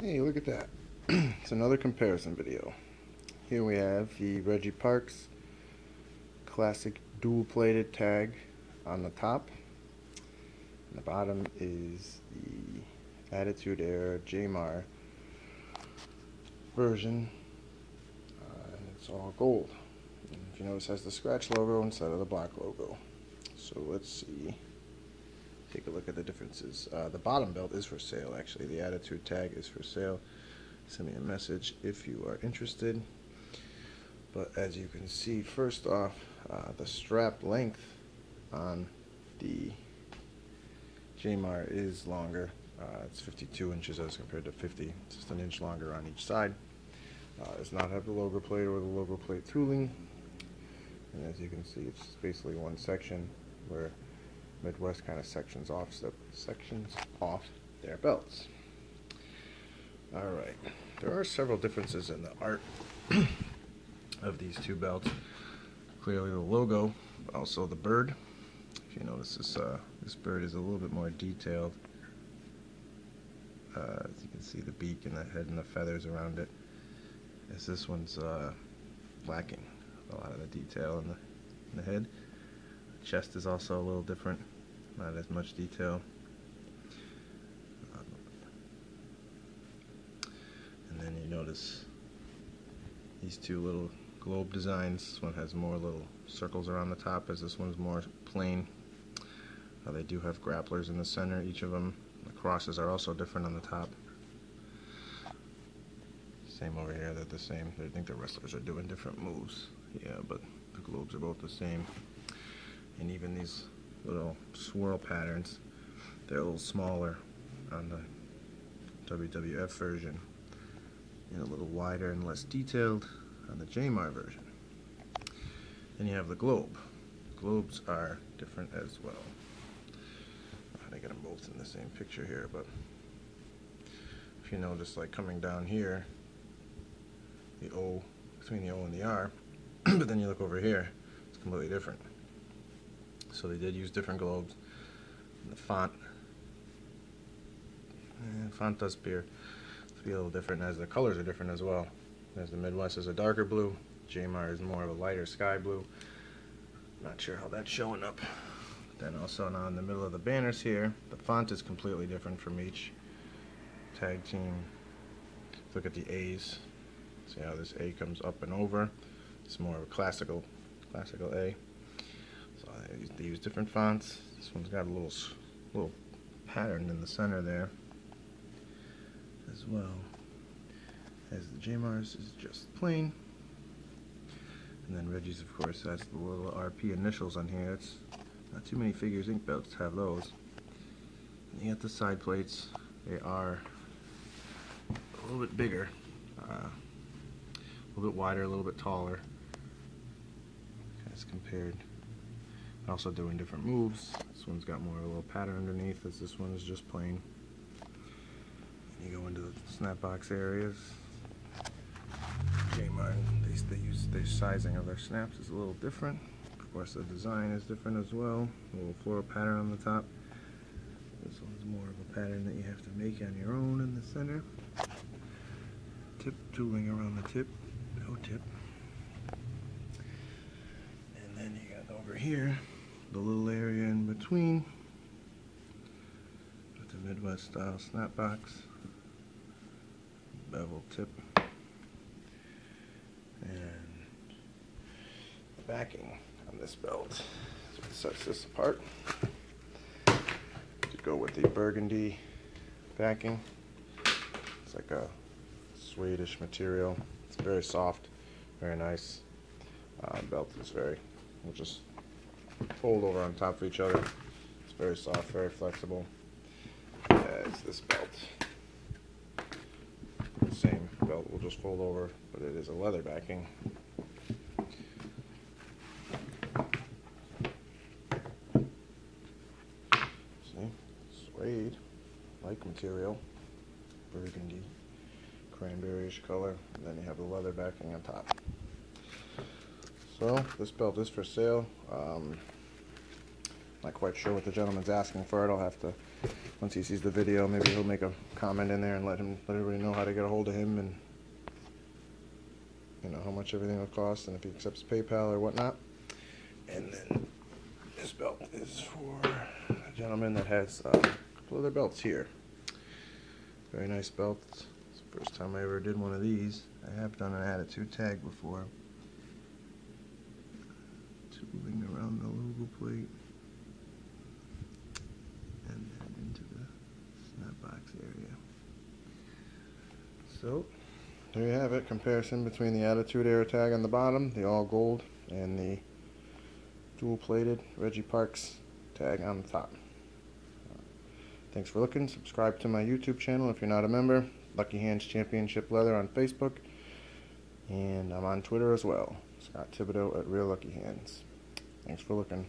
Hey, look at that. It's another comparison video. Here we have the Reggie Parks classic dual-plated tag on the top. On the bottom is the Attitude Era Jamar version, and it's all gold. And if you notice, it has the scratch logo instead of the black logo. So let's see. Take a look at the differences. The bottom belt is for sale, actually. The Attitude tag is for sale. Send me a message if you are interested. But as you can see, first off, the strap length on the Jamar is longer. It's 52 inches as compared to 50. It's just an inch longer on each side. It does not have the logo plate or the logo plate tooling. And as you can see, it's basically one section where Midwest kind of sections off their belts. Alright, there are several differences in the art of these two belts. Clearly the logo, but also the bird. If you notice, this bird is a little bit more detailed. As you can see, the beak and the head and the feathers around it. As this one's lacking a lot of the detail in the head. The chest is also a little different, not as much detail. And then you notice these two little globe designs. This one has more little circles around the top, as this one's more plain. They do have grapplers in the center, each of them. The crosses are also different on the top. Same over here, they're the same. I think the wrestlers are doing different moves. Yeah, but the globes are both the same. And even these little swirl patterns, they're a little smaller on the WWF version, and a little wider and less detailed on the Jamar version. Then you have the globe. Globes are different as well. I get them both in the same picture here, but if you notice, like coming down here, the O, between the O and the R, but then you look over here, it's completely different. So they did use different globes. And the font does appear to be a little different, as the colors are different as well. As the Midwest is a darker blue, Jamar is more of a lighter sky blue. Not sure how that's showing up. Then also now in the middle of the banners here, the font is completely different from each tag team. Look at the A's. See how this A comes up and over. It's more of a classical A. So they use different fonts. This one's got a little pattern in the center there as well. As the Jamar's is just plain. And then Reggie's, of course, has the little RP initials on here. It's not too many Figures Inc. belts have those. And you got the side plates. They are a little bit bigger, a little bit wider, a little bit taller as compared. Also doing different moves. This one's got more of a little pattern underneath, as this one is just plain. And you go into the snap box areas. Jamar, they use the sizing of their snaps is a little different. Of course, the design is different as well. A little floral pattern on the top. This one's more of a pattern that you have to make on your own in the center. Tip tooling around the tip. No tip. And then you got over here the little area in between with the Midwest style snap box. Bevel tip. And the backing on this belt is what sets this apart. To go with the burgundy backing, it's like a suede-ish material. It's very soft, very nice. Belt is will just fold over on top of each other. It's very soft, very flexible. As this belt. The same belt will just fold over, but it is a leather backing. See, suede, like material, burgundy, cranberry-ish color, and then you have the leather backing on top. So this belt is for sale. Not quite sure what the gentleman's asking for it. I'll have to, once he sees the video, maybe he'll make a comment in there and let everybody know how to get a hold of him, and you know how much everything will cost, and if he accepts PayPal or whatnot. And then this belt is for a gentleman that has a couple other belts here. Very nice belt. It's the first time I ever did one of these. I have done an Attitude tag before. Tooling around the logo plate and then into the snap box area. So there you have it. Comparison between the Attitude Era tag on the bottom, the all gold, and the dual plated Reggie Parks tag on the top. Thanks for looking. Subscribe to my YouTube channel if you're not a member. Lukkyhandz Championship Leather on Facebook. And I'm on Twitter as well. Scott Thibodeau at Real Lukkyhandz. Thanks for looking.